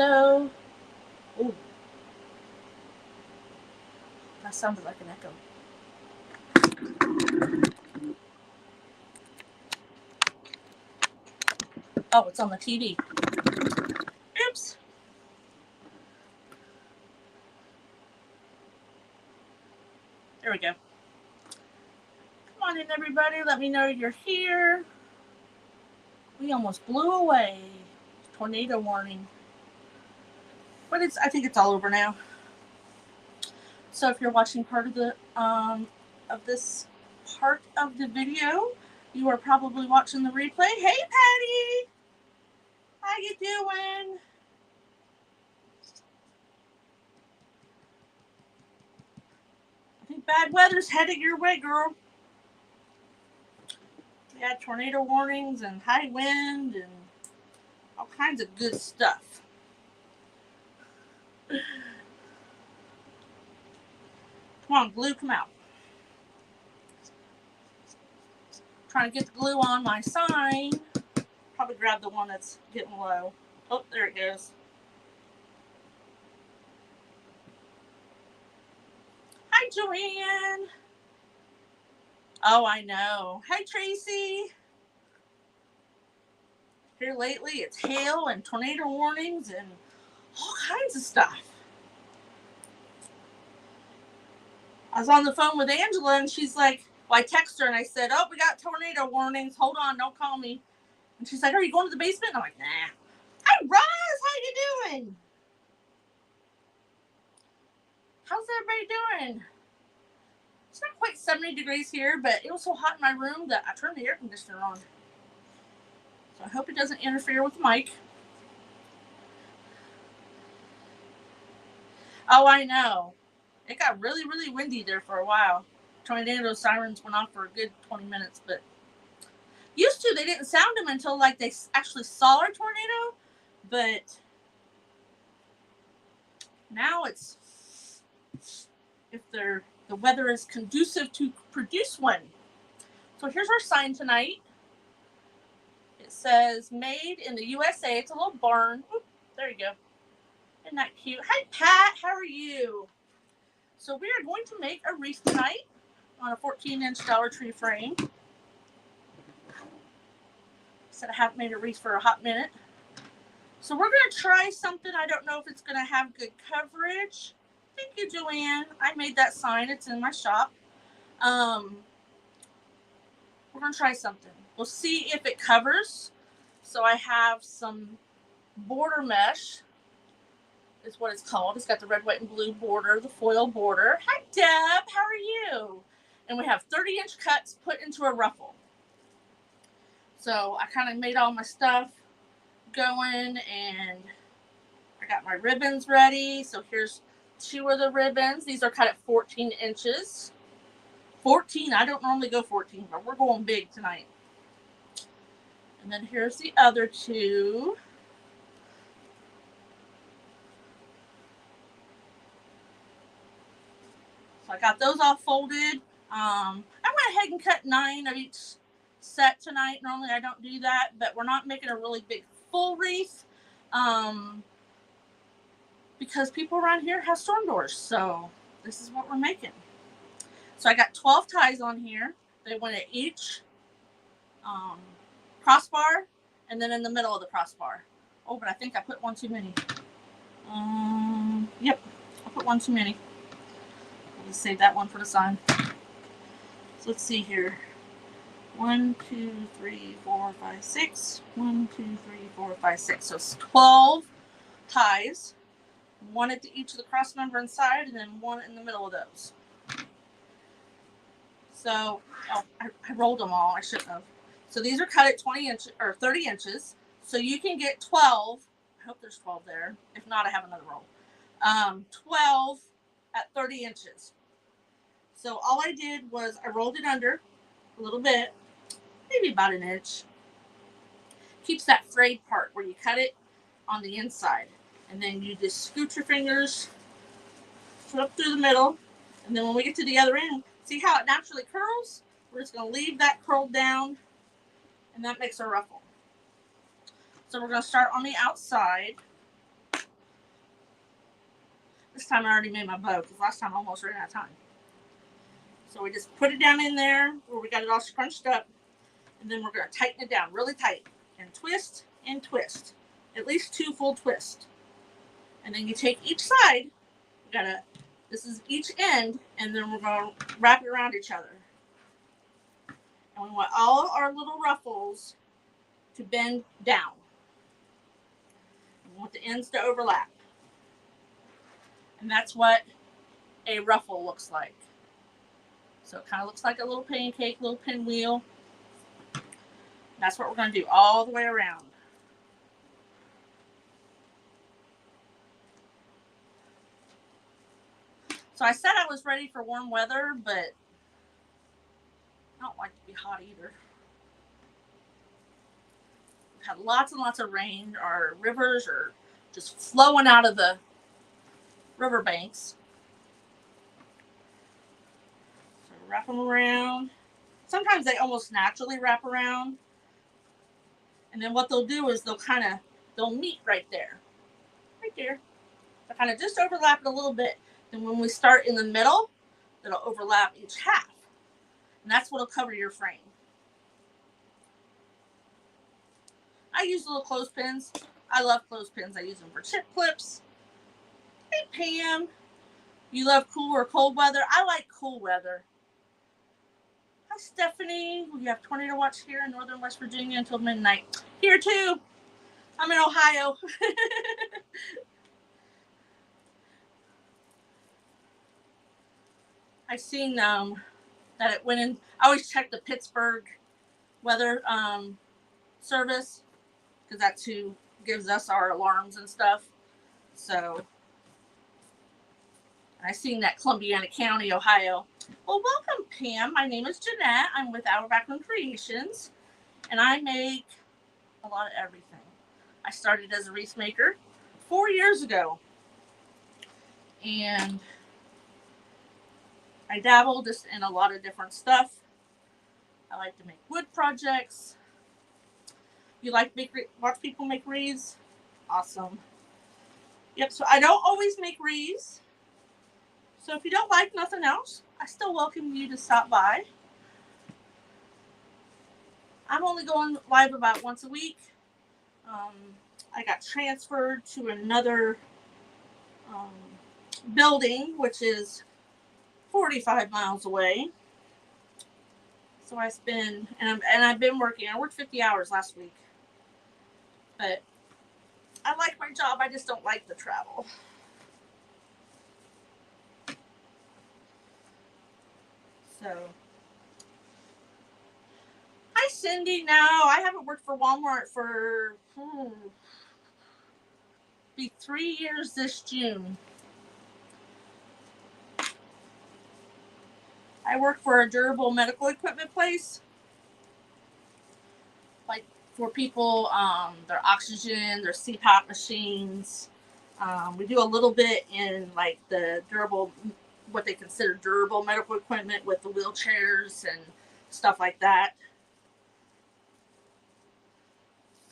Hello. Oh, that sounded like an echo. Oh, it's on the TV. Oops. There we go. Come on in, everybody. Let me know you're here. We almost blew away. Tornado warning. But I think it's all over now. So if you're watching part of this part of the video, you are probably watching the replay. Hey, Patty. How you doing? I think bad weather's headed your way, girl. We had tornado warnings and high wind and all kinds of good stuff. Come on, glue, come out. Trying to get the glue on my sign. Probably grab the one that's getting low. Oh, there it goes. Hi, Joanne. Oh, I know. Hi, Tracy. Here lately, it's hail and tornado warnings and all kinds of stuff. I was on the phone with Angela, and she's like, well, I texted her, and I said, oh, we got tornado warnings. Hold on, don't call me. And she's like, are you going to the basement? And I'm like, nah. Hi, Roz. How you doing? How's everybody doing? It's not quite 70 degrees here, but it was so hot in my room that I turned the air conditioner on. So I hope it doesn't interfere with the mic. Oh, I know. It got really, really windy there for a while. Tornado sirens went off for a good 20 minutes, but used to, they didn't sound them until like they actually saw a tornado, but now it's, if the weather is conducive to produce one. So here's our sign tonight. It says made in the USA. It's a little barn. Oop, there you go. Isn't that cute? Hi, Pat. How are you? So we are going to make a wreath tonight on a 14-inch Dollar Tree frame. Said I haven't made a wreath for a hot minute. So we're going to try something. I don't know if it's going to have good coverage. Thank you, Joanne. I made that sign. It's in my shop. We're going to try something. We'll see if it covers. So I have some border mesh. Is what it's called. It's got the red, white, and blue border, the foil border. Hi, Deb. How are you? And we have 30-inch cuts put into a ruffle. So I kind of made all my stuff going, and I got my ribbons ready. So here's 2 of the ribbons. These are cut at 14 inches. 14. I don't normally go 14, but we're going big tonight. And then here's the other 2. So I got those all folded. I went ahead and cut 9 of each set tonight. Normally I don't do that, but we're not making a really big full wreath because people around here have storm doors. So this is what we're making. So I got 12 ties on here. They went at each crossbar and then in the middle of the crossbar. Oh, but I think I put one too many. Yep, I put one too many. We'll just save that one for the sign. So let's see here. 1, 2, 3, 4, 5, 6. 1, 2, 3, 4, 5, 6. So it's 12 ties. 1 at each of the cross member inside, and then 1 in the middle of those. So, I rolled them all. I shouldn't have. So these are cut at 20 inches or 30 inches. So you can get 12. I hope there's 12 there. If not, I have another roll. 12 at 30 inches. So all I did was I rolled it under a little bit, maybe about an inch. Keeps that frayed part where you cut it on the inside. And then you just scoot your fingers up through the middle. And then when we get to the other end, see how it naturally curls? We're just going to leave that curled down, and that makes a ruffle. So we're going to start on the outside. This time I already made my bow because last time I almost ran out of time. So we just put it down in there where we got it all scrunched up. And then we're going to tighten it down really tight. And twist and twist. At least 2 full twists. And then you take each side. This is each end. And then we're going to wrap it around each other. And we want all our little ruffles to bend down. We want the ends to overlap. And that's what a ruffle looks like. So it kind of looks like a little pancake, little pinwheel. That's what we're going to do all the way around. So I said I was ready for warm weather, but I don't like to be hot either. We've had lots and lots of rain. Our rivers are just flowing out of the riverbanks. So wrap them around. Sometimes they almost naturally wrap around. And then what they'll do is they'll meet right there. Right there. They'll kind of just overlap it a little bit. And when we start in the middle, it'll overlap each half. And that's what'll cover your frame. I use little clothespins. I love clothespins. I use them for chip clips. Hey, Pam. You love cool or cold weather? I like cool weather. Hi, Stephanie. We have tornado watch here in northern West Virginia until midnight. Here, too. I'm in Ohio. I seen that it went in. I always check the Pittsburgh weather service because that's who gives us our alarms and stuff. So I seen that Columbiana County, Ohio. Well, welcome, Pam. My name is Jeanette. I'm with Our Backroom Creations, and I make a lot of everything. I started as a wreath maker 4 years ago, and I dabble just in a lot of different stuff. I like to make wood projects. You like watch people make wreaths? Awesome. Yep, so I don't always make wreaths. So if you don't like nothing else, I still welcome you to stop by. I'm only going live about once a week. I got transferred to another building, which is 45 miles away. So I spend, and I've been working. I worked 50 hours last week. But I like my job. I just don't like the travel. So, hi, Cindy. No, I haven't worked for Walmart for be 3 years this June. I work for a durable medical equipment place, like for people, their oxygen, their CPAP machines. We do a little bit in like the durable, what they consider durable medical equipment with the wheelchairs and stuff like that.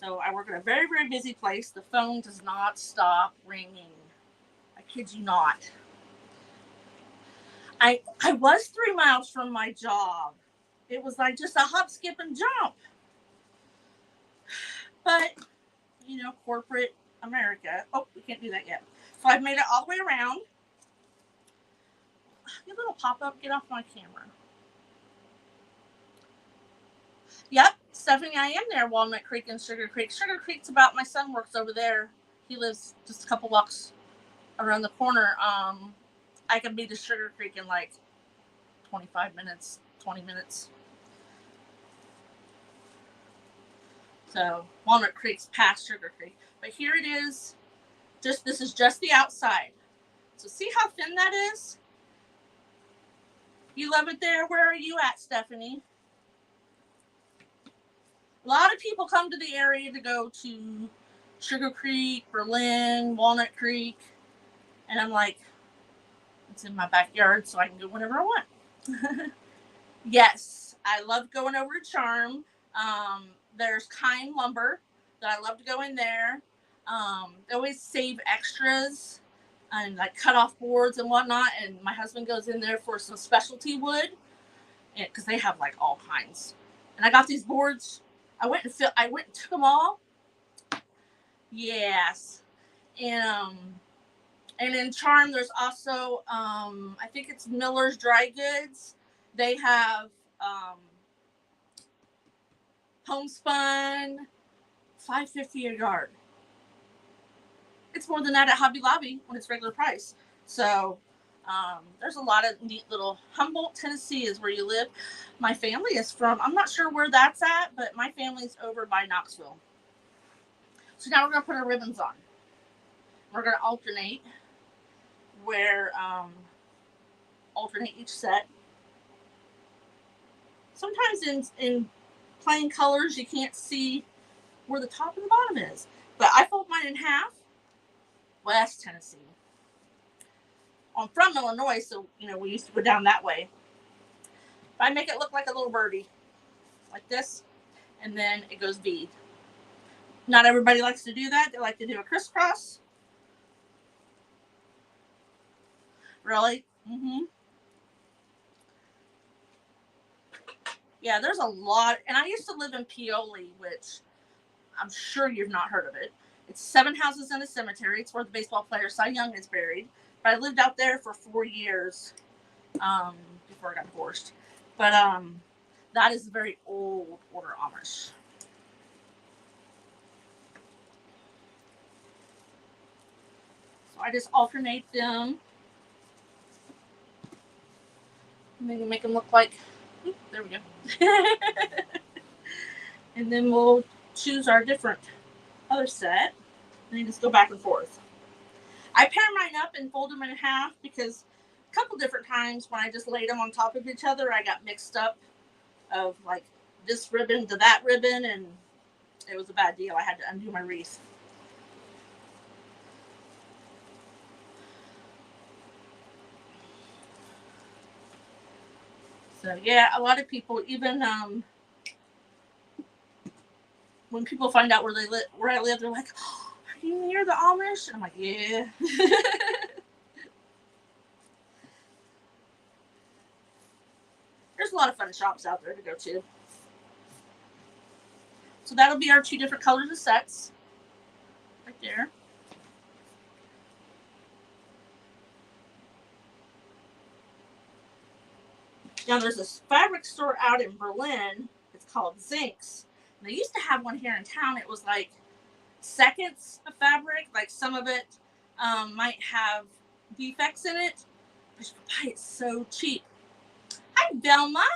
So I work in a very, very busy place. The phone does not stop ringing. I kid you not. I was 3 miles from my job. It was like just a hop, skip, and jump. But, corporate America. Oh, we can't do that yet. So I've made it all the way around. You little pop-up, get off my camera. Yep, Stephanie, I am there, Walnut Creek and Sugar Creek. Sugar Creek's about, my son works over there. He lives just a couple blocks around the corner. I can be to Sugar Creek in like 25 minutes, 20 minutes. So Walnut Creek's past Sugar Creek. But here it is. This is just the outside. So see how thin that is? You love it there? Where are you at, Stephanie? A lot of people come to the area to go to Sugar Creek, Berlin, Walnut Creek. And I'm like, it's in my backyard, so I can go whenever I want. Yes, I love going over to Charm. There's Kind Lumber that I love to go in there. They always save extras. and like cut off boards and whatnot. And my husband goes in there for some specialty wood, because they have like all kinds. And I got these boards. I went and took them all. Yes, and in Charm, there's also I think it's Miller's Dry Goods. They have homespun, $5.50 a yard. It's more than that at Hobby Lobby when it's regular price. So there's a lot of neat little. Humboldt, Tennessee is where you live. My family is from. I'm not sure where that's at, but my family's over by Knoxville. So now we're gonna put our ribbons on. We're gonna alternate alternate each set. Sometimes in plain colors you can't see where the top and the bottom is, but I fold mine in half. West Tennessee. I'm from Illinois, so we used to go down that way. But I make it look like a little birdie, like this, and then it goes V. Not everybody likes to do that. They like to do a crisscross. Really? Mm-hmm. Yeah, there's a lot. And I used to live in Pioli, which I'm sure you've not heard of it. It's 7 houses and a cemetery. It's where the baseball player Cy Young is buried. But I lived out there for 4 years before I got divorced. But that is a very old order Amish. So I just alternate them. And then you make them look like, there we go. And then we'll choose our different other set. And then just go back and forth. I pair mine up and fold them in half because a couple different times when I just laid them on top of each other, I got mixed up of like this ribbon to that ribbon, and it was a bad deal. I had to undo my wreath. So yeah, a lot of people, even when people find out where I live, they're like, oh, "Are you near the Amish?" And I'm like, "Yeah." There's a lot of fun shops out there to go to. So that'll be our 2 different colors of sets, right there. Now there's this fabric store out in Berlin. It's called Zinks. And they used to have one here in town. It was like seconds of fabric. Like some of it might have defects in it, but you can buy it so cheap. Hi, Velma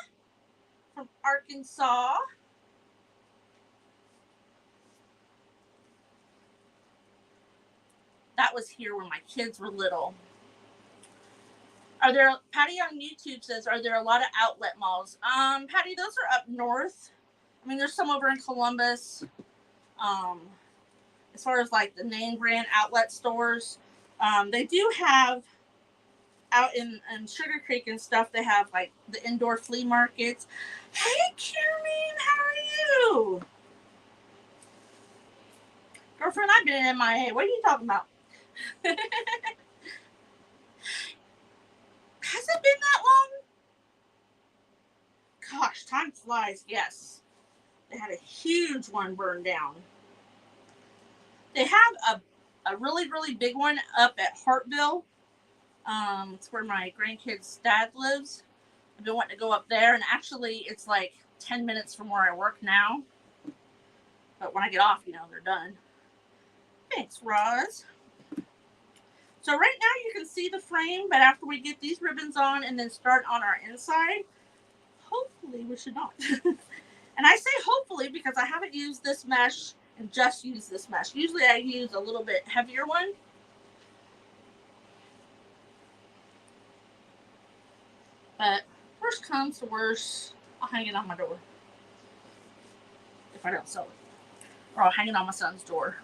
from Arkansas. That was here when my kids were little. Patty on YouTube says, are there a lot of outlet malls? Patty, those are up north. I mean, there's some over in Columbus. As far as like the name brand outlet stores, they do have out in Sugar Creek and stuff. They have like the indoor flea markets. Hey, Karen, how are you? Girlfriend, I've been in MIA. What are you talking about? Has it been that long? Gosh, time flies. Yes. They had a huge one burned down. They have a really, really big one up at Hartville. It's where my grandkid's dad lives. I've been wanting to go up there, and actually it's like 10 minutes from where I work now. But when I get off, they're done. Thanks, Roz. So right now you can see the frame, but after we get these ribbons on and then start on our inside, hopefully we should not. And I say hopefully because I haven't used this mesh and just used this mesh. Usually I use a little bit heavier one. But worst comes to worst, I'll hang it on my door. If I don't sell it. Or I'll hang it on my son's door.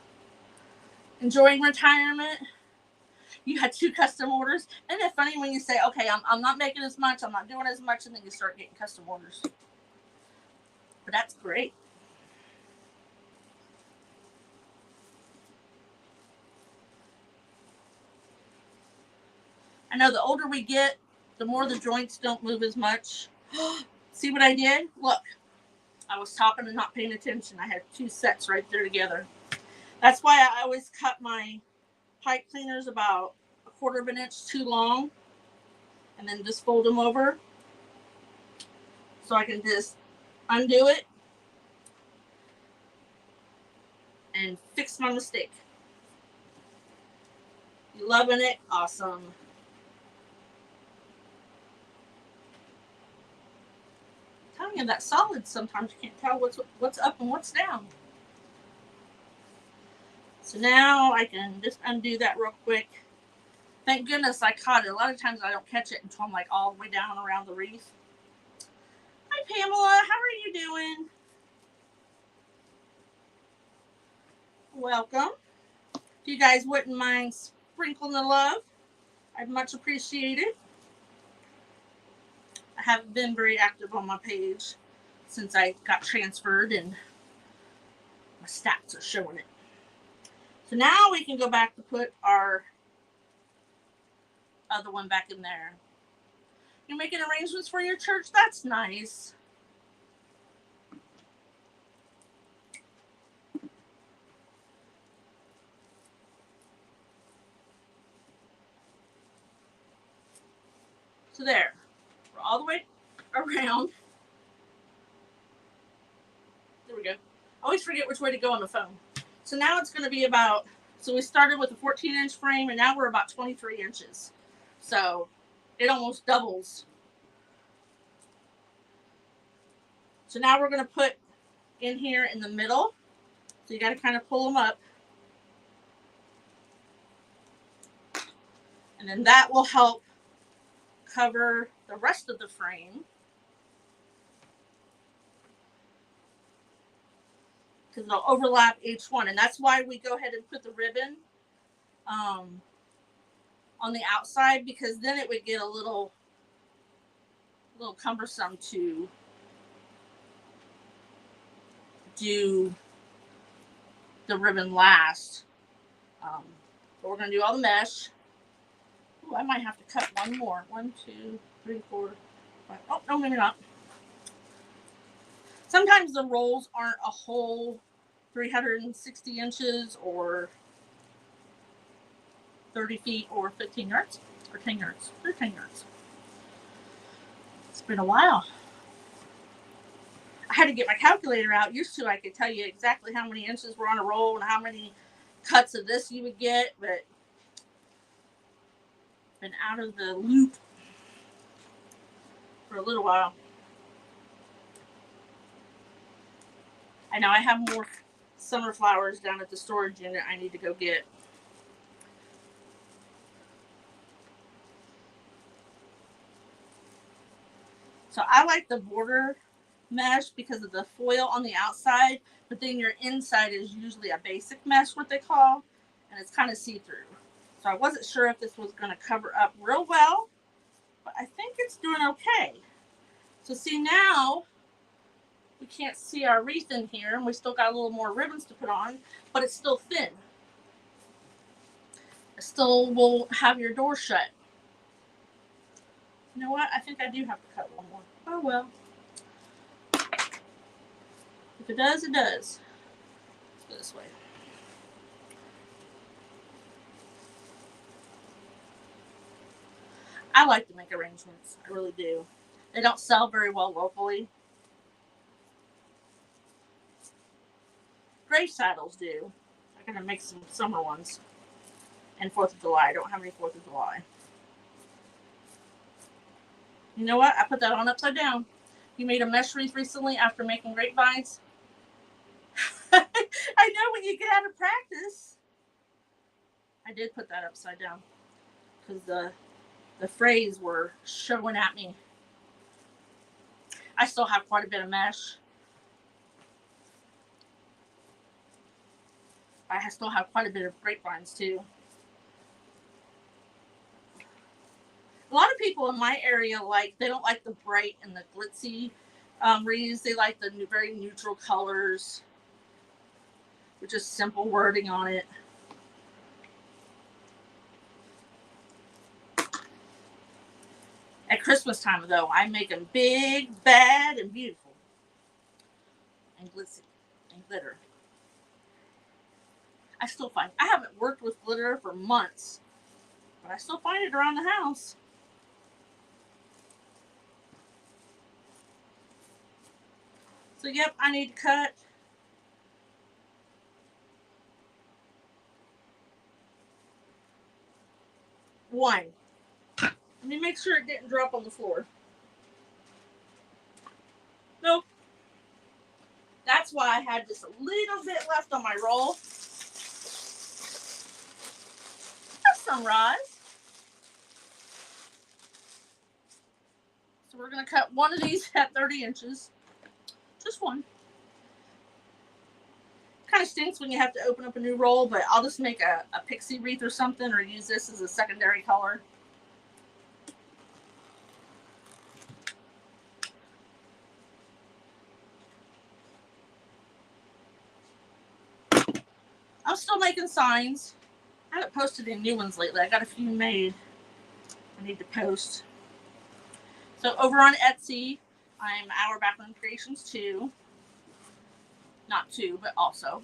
Enjoying retirement? You had 2 custom orders. Isn't it funny when you say, okay, I'm not making as much, I'm not doing as much, and then you start getting custom orders. But that's great. I know the older we get, the more the joints don't move as much. See what I did? Look, I was talking and not paying attention. I had two sets right there together. That's why I always cut my pipe cleaners about 1/4 of an inch too long and then just fold them over so I can just undo it and fix my mistake. You loving it? Awesome. I'm telling you, that solid sometimes you can't tell what's up and what's down. So now I can just undo that real quick. Thank goodness I caught it. A lot of times I don't catch it until I'm like all the way down around the wreath. Hi Pamela, how are you doing? Welcome. If you guys wouldn't mind sprinkling the love, I'd much appreciate it. I haven't been very active on my page since I got transferred and my stats are showing it. So now we can go back to put our other one back in there. You're making arrangements for your church? That's nice. So there. We're all the way around. There we go. I always forget which way to go on the phone. So now it's going to be about, so we started with a 14-inch frame and now we're about 23 inches. So it almost doubles. So now we're going to put in here in the middle. So you got to kind of pull them up. And then that will help cover the rest of the frame. Because it'll overlap each one. And that's why we go ahead and put the ribbon on the outside, because then it would get a little cumbersome to do the ribbon last. But we're going to do all the mesh. Ooh, I might have to cut one more. 1, 2, 3, 4, 5. Oh, no, maybe not. Sometimes the rolls aren't a whole 360 inches or 30 feet or 15 yards or 10 yards. They're 10 yards. It's been a while. I had to get my calculator out. Used to, I could tell you exactly how many inches were on a roll and how many cuts of this you would get, but been out of the loop for a little while. I know I have more summer flowers down at the storage unit I need to go get. So I like the border mesh because of the foil on the outside, but then your inside is usually a basic mesh, what they call, and it's kind of see-through. So I wasn't sure if this was going to cover up real well, but I think it's doing okay. So see, now we can't see our wreath in here, and we still got a little more ribbons to put on, but it's still thin. It still will have your door shut. You know what? I think I do have to cut one more. Oh well. If it does, it does. Let's go this way. I like to make arrangements. I really do. They don't sell very well locally. Grave saddles do. I'm going to make some summer ones. And 4th of July. I don't have any 4th of July. You know what? I put that on upside down. You made a mesh wreath recently after making grapevines. I know, when you get out of practice. I did put that upside down. Because the frays were showing at me. I still have quite a bit of mesh. I still have quite a bit of grapevines too. A lot of people in my area they don't like the bright and the glitzy wreaths. They like the very neutral colors with just simple wording on it. At Christmas time, though, I make them big, bad, and beautiful. And glitzy. And glitter. I still find, I haven't worked with glitter for months, but I still find it around the house. So, yep, I need to cut. One. Let me make sure it didn't drop on the floor. Nope. That's why I had just a little bit left on my roll. That's sunrise. So we're going to cut one of these at 30 inches. Just one. Kind of stinks when you have to open up a new roll, but I'll just make a pixie wreath or something, or use this as a secondary color. I'm still making signs. I haven't posted any new ones lately. I got a few made. I need to post. So over on Etsy, I'm Our Backroom Creations 2. Not 2, but also.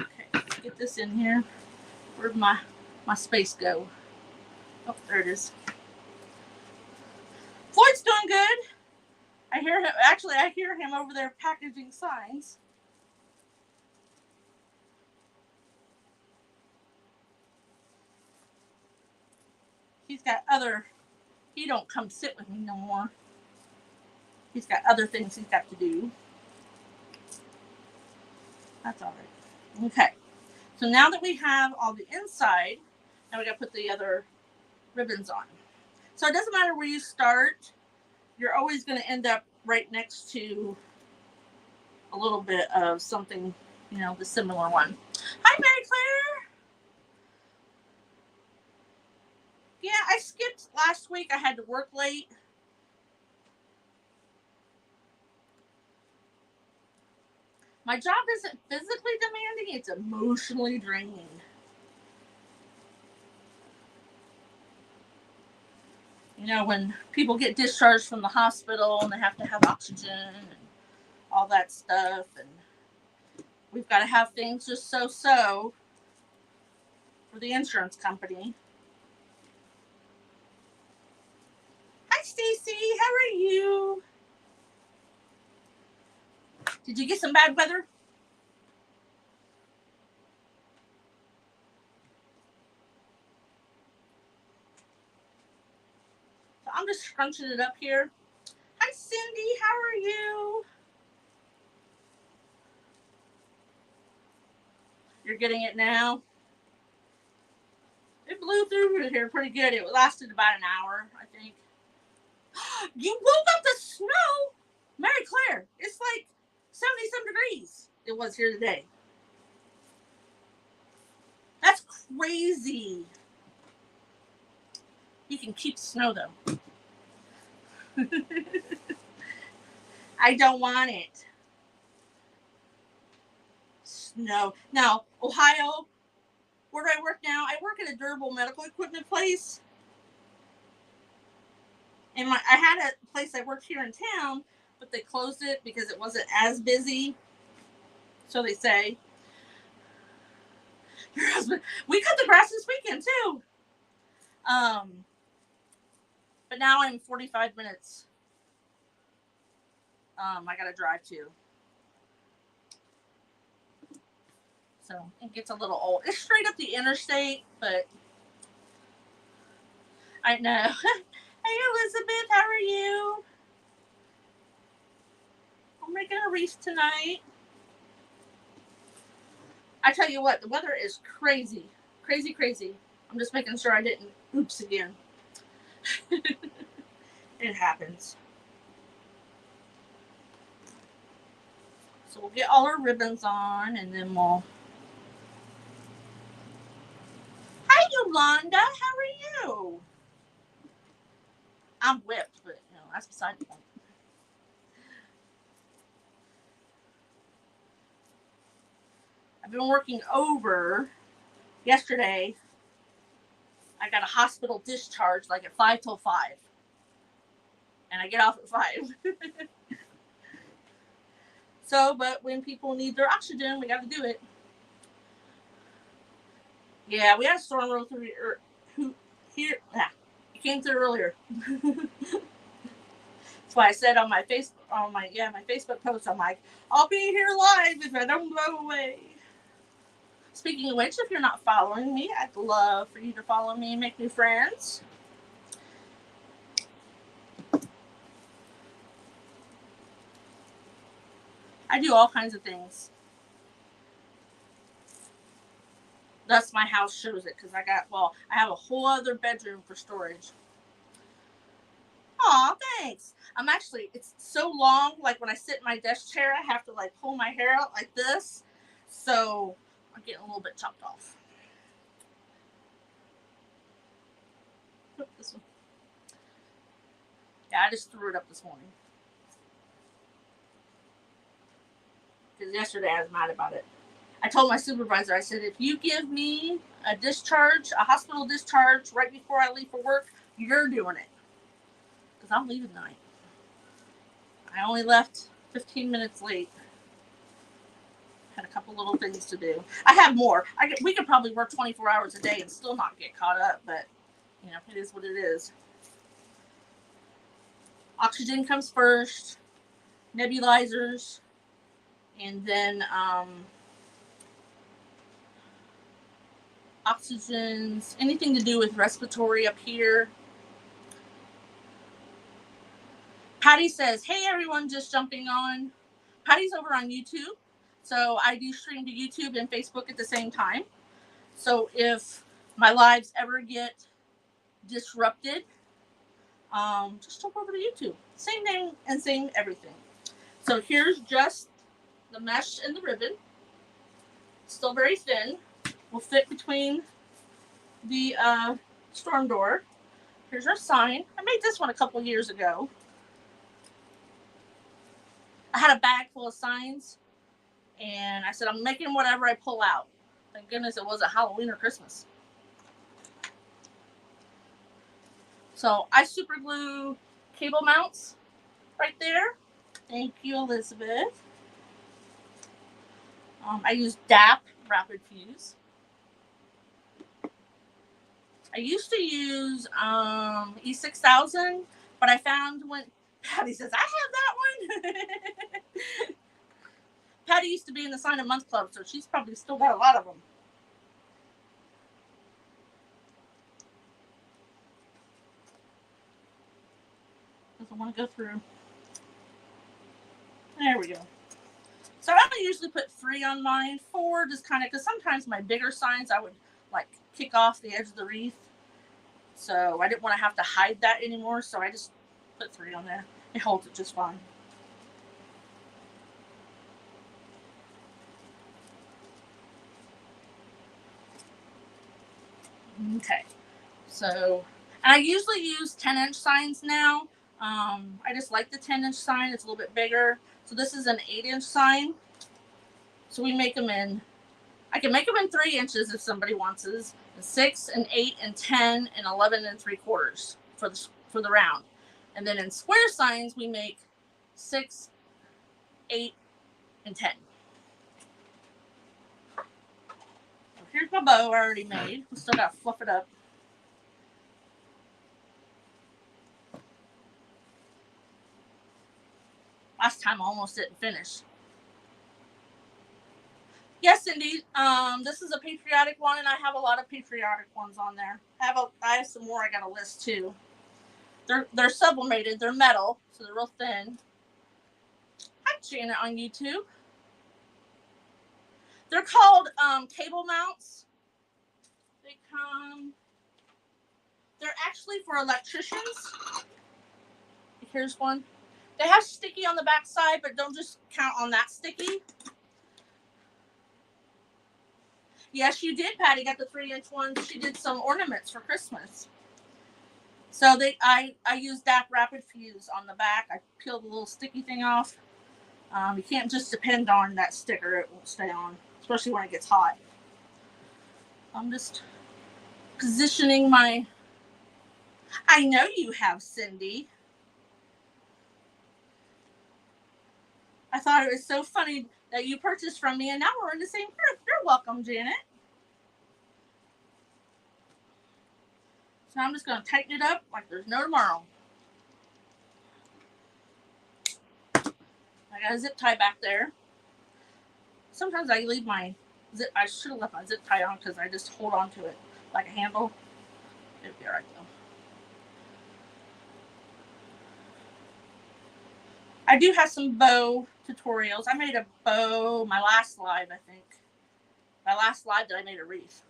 Okay, let's get this in here. Where'd my space go? Oh, there it is. Floyd's doing good. I hear him. Actually, I hear him over there packaging signs. He's got other. He don't come sit with me no more. He's got other things he's got to do. That's all right. Okay. So now that we have all the inside, now we got to put the other ribbons on. So it doesn't matter where you start. You're always going to end up right next to a little bit of something, you know, the similar one. Hi, Mary Claire. Yeah, I skipped last week. I had to work late. My job isn't physically demanding, it's emotionally draining. You know, when people get discharged from the hospital and they have to have oxygen and all that stuff, and we've got to have things just so for the insurance company. Hi, Stacy. How are you? Did you get some bad weather? So I'm just scrunching it up here. Hi, Cindy. How are you? You're getting it now? It blew through here pretty good. It lasted about an hour, I think. You woke up the snow? Mary Claire, it's like 70-some degrees. It was here today. That's crazy. You can keep snow, though. I don't want it. Snow. Now, Ohio, where do I work now? I work at a durable medical equipment place. And I had a place I worked here in town, but they closed it because it wasn't as busy. So they say. Your husband, we cut the grass this weekend too. But now I'm 45 minutes. I gotta drive to. So it gets a little old. It's straight up the interstate, but I know. Hey, Elizabeth, how are you? I'm making a wreath tonight. I tell you what, the weather is crazy. Crazy, crazy. I'm just making sure I didn't oops again. It happens. So we'll get all our ribbons on, and then we'll... Hi, Yolanda. How are you? I'm whipped, but, you know, that's beside the point. I've been working over yesterday I got a hospital discharge like at 5 till 5. And I get off at 5. So, but when people need their oxygen, we got to do it. Yeah, we had a storm roll through here. It came through earlier. That's why I said on my Facebook post, I'm like, I'll be here live if I don't blow away. Speaking of which, if you're not following me, I'd love for you to follow me and make new friends. I do all kinds of things. Thus, my house shows it because I have a whole other bedroom for storage. Aw, thanks. It's so long, like when I sit in my desk chair, I have to like pull my hair out like this. So I'm getting a little bit chopped off. This one. Yeah, I just threw it up this morning. Because yesterday I was mad about it. I told my supervisor, I said, if you give me a hospital discharge right before I leave for work, you're doing it. Because I'm leaving tonight. I only left 15 minutes late. Had a couple little things to do. I have more. We could probably work 24 hours a day and still not get caught up, but it is what it is. Oxygen comes first, nebulizers, and then oxygens, anything to do with respiratory up here. Patty says, hey everyone, just jumping on. Patty's over on YouTube. So I do stream to YouTube and Facebook at the same time. So if my lives ever get disrupted, just jump over to YouTube. Same name and same everything. So here's just the mesh and the ribbon. Still very thin. Will fit between the storm door. Here's our sign. I made this one a couple years ago. I had a bag full of signs, and I said, I'm making whatever I pull out. Thank goodness it wasn't Halloween or Christmas. So I super glue cable mounts right there. Thank you, Elizabeth. I use DAP Rapid Fuse. I used to use E6000, but I found when Patty says, I have that one. Patty used to be in the Sign a Month Club, so she's probably still got a lot of them. Doesn't want to go through. There we go. So I don't usually put 3 on mine, 4 just kind of, because sometimes my bigger signs I would like kick off the edge of the wreath. So I didn't want to have to hide that anymore, so I just put 3 on there. It holds it just fine. Okay, so, and I usually use 10-inch signs now. I just like the 10-inch sign. It's a little bit bigger. So this is an 8-inch sign. So we make them I can make them in 3 inches if somebody wants this, and 6 and 8 and 10 and 11 and 3/4 for the round. And then in square signs, we make 6, 8, and 10. So here's my bow I already made. We still got to fluff it up. Last time I almost didn't finish. Yes, Cindy. This is a patriotic one, and I have a lot of patriotic ones on there. I have some more I got to list too. They're sublimated. They're metal, so they're real thin. Hi, Janet on YouTube. They're called cable mounts. They're actually for electricians. Here's one. They have sticky on the back side, but don't just count on that sticky. Yes, you did, Patty. Got the 3-inch ones. She did some ornaments for Christmas. So I used DAP Rapid Fuse on the back. I peeled the little sticky thing off. You can't just depend on that sticker. It won't stay on, especially when it gets hot. I'm just positioning my... I know you have, Cindy. I thought it was so funny that you purchased from me, and now we're in the same group. You're welcome, Janet. So I'm just going to tighten it up like there's no tomorrow. I got a zip tie back there. Sometimes I leave my zip... I should have left my zip tie on because I just hold on to it like a handle. It'll be all right, though. I do have some bow tutorials. I made a bow, my last live, I think. My last live that I made a wreath.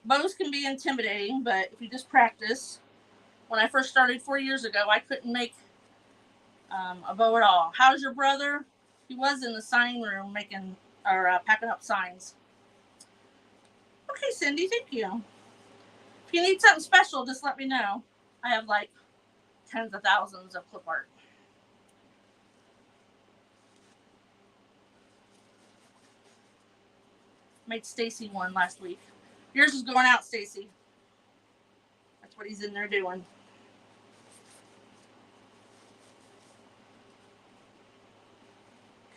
Bows can be intimidating, but if you just practice. When I first started 4 years ago, I couldn't make a bow at all. How's your brother? He was in the sign room making or packing up signs. Okay, Cindy, thank you. If you need something special, just let me know. I have like tens of thousands of clip art. Made Stacy one last week. Yours is going out, Stacy. That's what he's in there doing.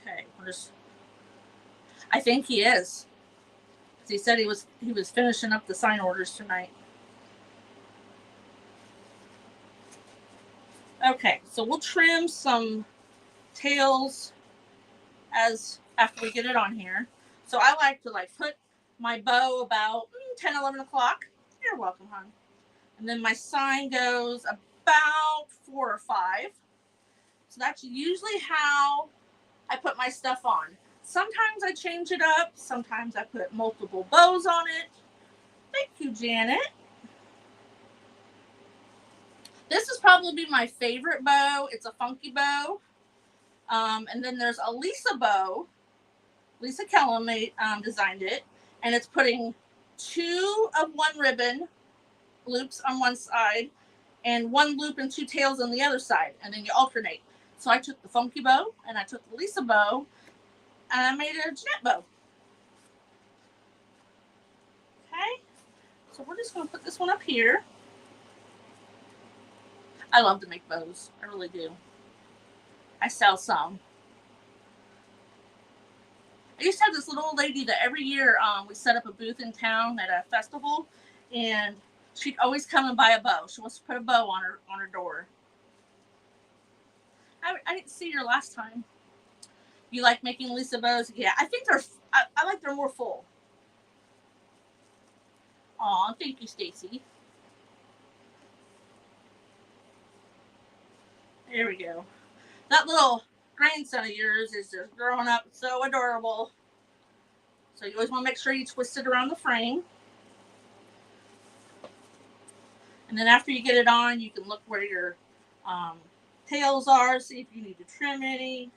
Okay, I think he is. He said he was finishing up the sign orders tonight. Okay, so we'll trim some tails after we get it on here. So I like to put my bow about 10, 11 o'clock. You're welcome, hon. And then my sign goes about 4 or 5. So that's usually how I put my stuff on. Sometimes I change it up. Sometimes I put multiple bows on it. Thank you, Janet. This is probably my favorite bow. It's a funky bow. And then there's a Lisa bow. Lisa Kellum designed it. And it's putting 2 of one ribbon loops on one side and 1 loop and 2 tails on the other side. And then you alternate. So I took the funky bow and I took the Lisa bow and I made a Jeanette bow. Okay. So we're just going to put this one up here. I love to make bows. I really do. I sell some. I used to have this little old lady that every year we set up a booth in town at a festival, and she'd always come and buy a bow. She wants to put a bow on her door. I didn't see her last time. You like making Lisa bows? Yeah, I think I like they're more full. Aw, thank you, Stacy. There we go. That little grandson of yours is just growing up so adorable. So you always want to make sure you twist it around the frame. And then after you get it on, you can look where your tails are, see if you need to trim any.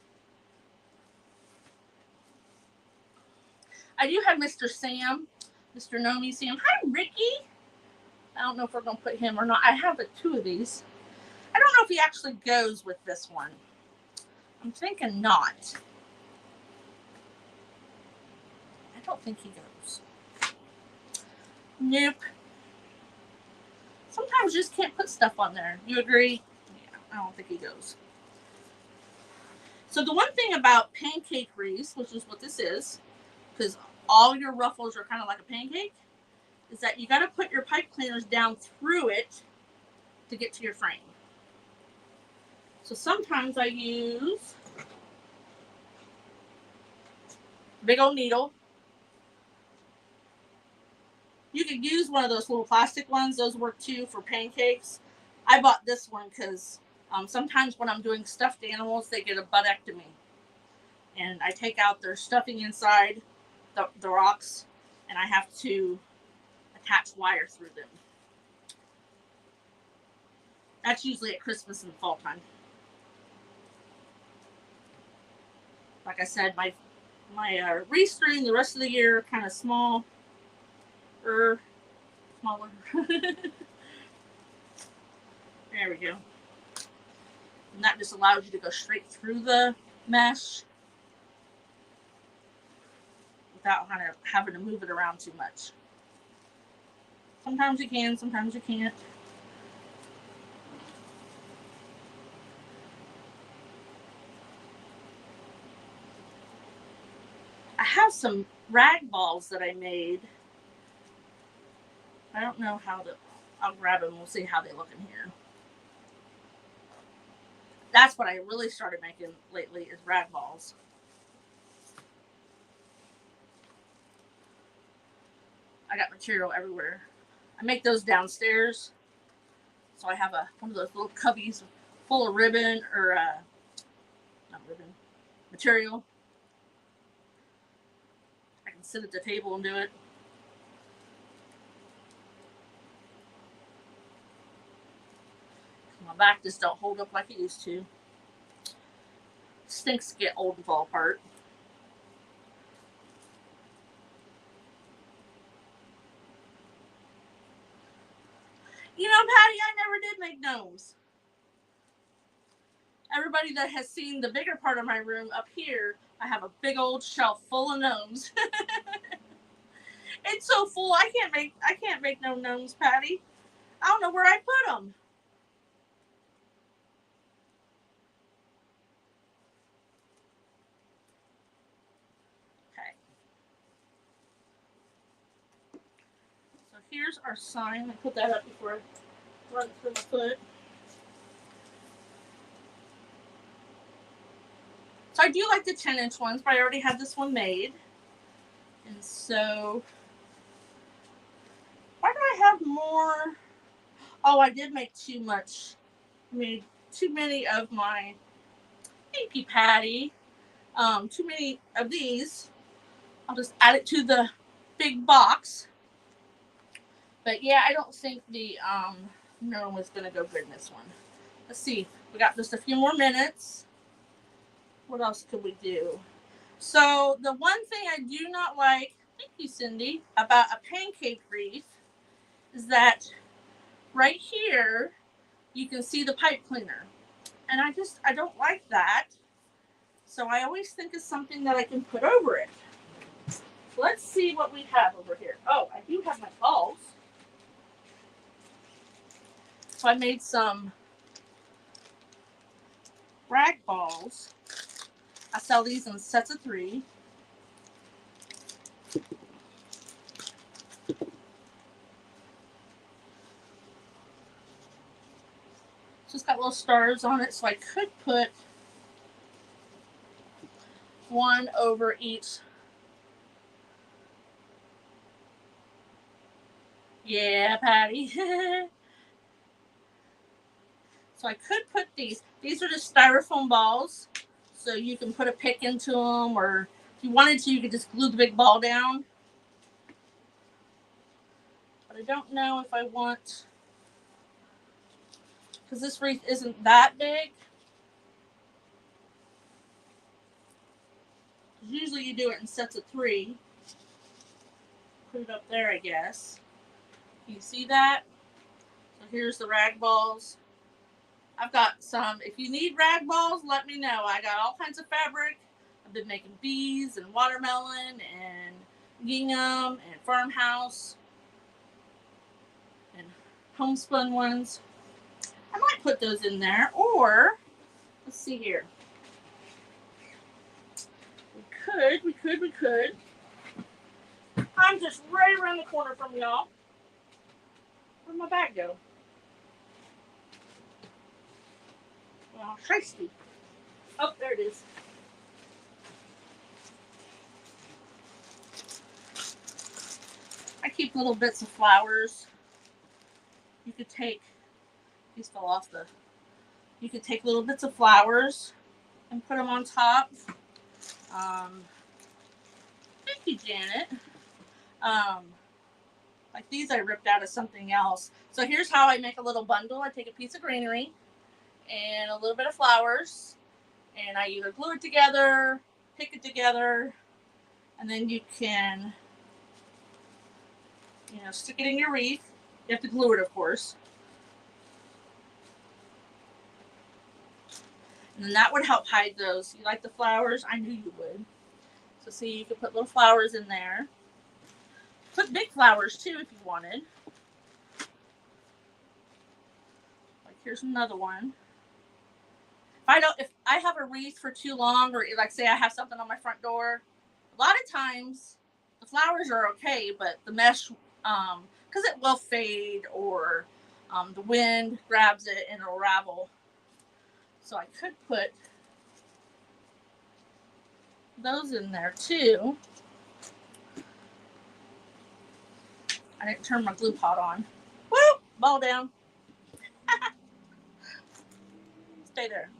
I do have Mr. Sam, Mr. Nomi Sam. Hi, Ricky. I don't know if we're going to put him or not. I have 2 of these. I don't know if he actually goes with this one. I'm thinking not. I don't think he goes. Nope. Sometimes you just can't put stuff on there. You agree? Yeah, I don't think he goes. So the one thing about pancake wreaths, which is what this is, because all your ruffles are kind of like a pancake, is that you got to put your pipe cleaners down through it to get to your frame. So sometimes I use a big old needle. You could use one of those little plastic ones. Those work too for pancakes. I bought this one because sometimes when I'm doing stuffed animals, they get a buttectomy. And I take out their stuffing inside the rocks, and I have to attach wire through them. That's usually at Christmas and fall time. Like I said, my wreaths during the rest of the year are kind of smaller. There we go. And that just allows you to go straight through the mesh without kind of having to move it around too much. Sometimes you can, sometimes you can't. I have some rag balls that I made. I don't know how to, I'll grab them. We'll see how they look in here. That's what I really started making lately is rag balls. I got material everywhere. I make those downstairs. So I have one of those little cubbies full of ribbon or not ribbon, material. I can sit at the table and do it. My back just don't hold up like it used to. Stinks get old and fall apart. You know, Patty, I never did make gnomes. Everybody that has seen the bigger part of my room up here, I have a big old shelf full of gnomes. It's so full, I can't make no gnomes, Patty. I don't know where I put them. Okay. So here's our sign. I put that up before I run through my foot. So I do like the 10-inch ones, but I already have this one made. And so, why do I have more? Oh, I did make too much. I made too many of my Pinky Patty. Too many of these. I'll just add it to the big box. But yeah, I don't think the gnome is going to go good in this one. Let's see. We got just a few more minutes. What else could we do? So the one thing I do not like, thank you, Cindy, about a pancake wreath is that right here you can see the pipe cleaner. And I don't like that. So I always think of something that I can put over it. Let's see what we have over here. Oh, I do have my balls. So I made some rag balls. I sell these in sets of 3. So it's got little stars on it, so I could put one over each. Yeah, Patty. So I could put these. These are just styrofoam balls, so you can put a pick into them, or if you wanted to, you could just glue the big ball down. But I don't know if I want, because this wreath isn't that big. Usually you do it in sets of 3. Put it up there, I guess. Can you see that? So here's the rag balls. I've got some. If you need rag balls, let me know. I got all kinds of fabric. I've been making bees and watermelon and gingham and farmhouse and homespun ones. I might put those in there, or let's see here. We could. I'm just right around the corner from y'all. Where'd my bag go? Well, shiesty. Oh, there it is. I keep little bits of flowers. You could take, these fell off the, you could take little bits of flowers and put them on top. Thank you, Janet. Like these I ripped out of something else. So here's how I make a little bundle. I take a piece of greenery and a little bit of flowers, and I either glue it together, pick it together, and then you can, stick it in your wreath. You have to glue it, of course. And then that would help hide those. You like the flowers? I knew you would. So see, you could put little flowers in there. Put big flowers too if you wanted. Like here's another one. If I have a wreath for too long, or like say I have something on my front door, a lot of times the flowers are okay, but the mesh, because it will fade, or the wind grabs it and it'll ravel. So I could put those in there too. I didn't turn my glue pot on. Woo! Ball down. Stay there.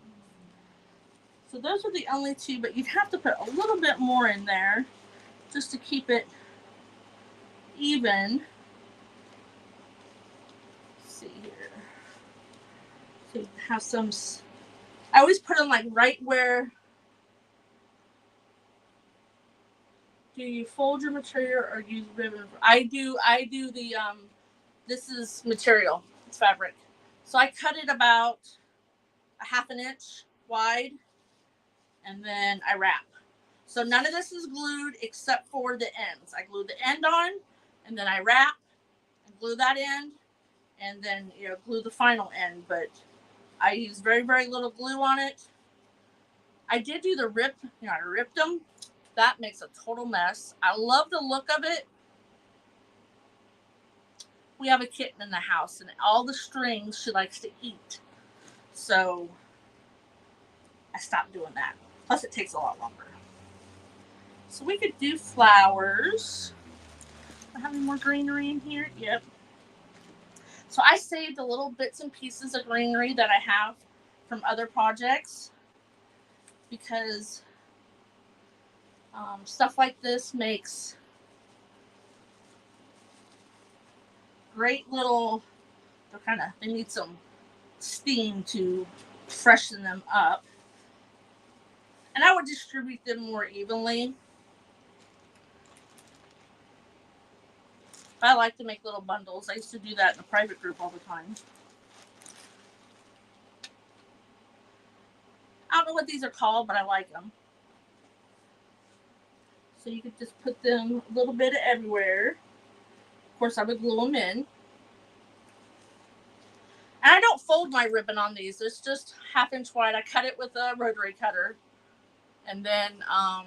So those are the only two, but you'd have to put a little bit more in there just to keep it even. Let's see here. So you have some. I always put them like right where. Do you fold your material or use ribbon? I do the this is material. It's fabric. So I cut it about a 1/2 inch wide, and then I wrap. So none of this is glued except for the ends. I glue the end on, and then I wrap and glue that end, and then glue the final end. But I use very, very little glue on it. I did do the rip. I ripped them. That makes a total mess. I love the look of it. We have a kitten in the house, and all the strings she likes to eat. So I stopped doing that. Plus, it takes a lot longer. So we could do flowers. Do I have any more greenery in here? Yep. So I saved the little bits and pieces of greenery that I have from other projects, because stuff like this makes great little, they need some steam to freshen them up. And I would distribute them more evenly. I like to make little bundles. I used to do that in a private group all the time. I don't know what these are called, but I like them. So you could just put them a little bit everywhere. Of course, I would glue them in. And I don't fold my ribbon on these. It's just 1/2 inch wide. I cut it with a rotary cutter. And then I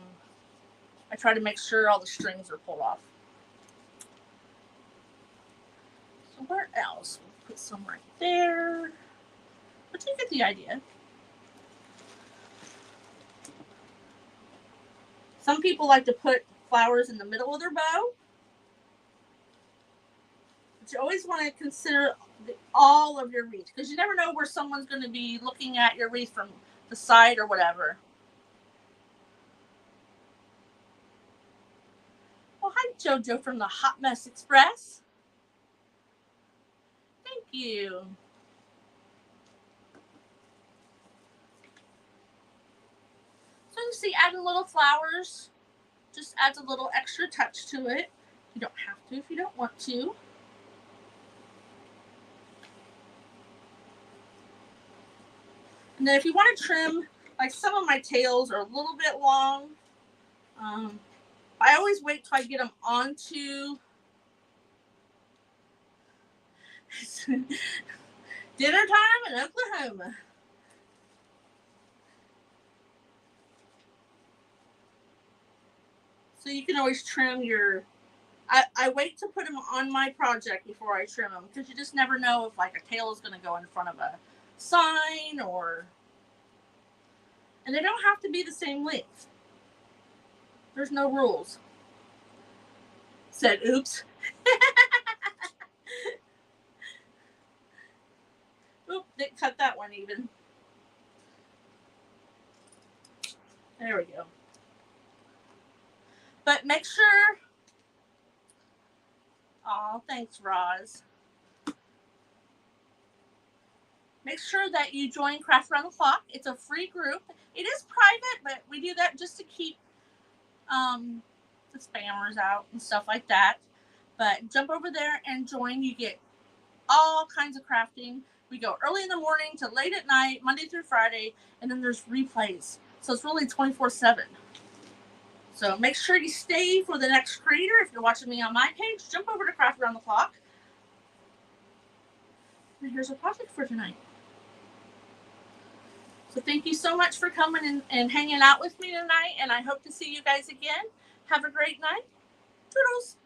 try to make sure all the strings are pulled off. So where else? We'll put some right there. But you get the idea. Some people like to put flowers in the middle of their bow. But you always want to consider all of your wreath, because you never know where someone's going to be looking at your wreath from the side or whatever. Well, hi, JoJo from the Hot Mess Express. Thank you. So you see, adding little flowers just adds a little extra touch to it. You don't have to if you don't want to. And then if you want to trim, like some of my tails are a little bit long. I always wait till I get them onto dinner time in Oklahoma. So you can always trim your... I wait to put them on my project before I trim them, because you just never know if like a tail is going to go in front of a sign, or... And they don't have to be the same length. There's no rules. Said oops. Oop, didn't cut that one even. There we go. But make sure... Oh, thanks, Roz. Make sure that you join Craft Around the Clock. It's a free group. It is private, but we do that just to keep the spammers out and stuff like that. But jump over there and join. You get all kinds of crafting. We go early in the morning to late at night, Monday through Friday, and then there's replays. So it's really 24/7. So make sure you stay for the next creator. If you're watching me on my page, jump over to Craft Around the Clock. And here's our project for tonight. So thank you so much for coming and hanging out with me tonight, and I hope to see you guys again. Have a great night. Toodles.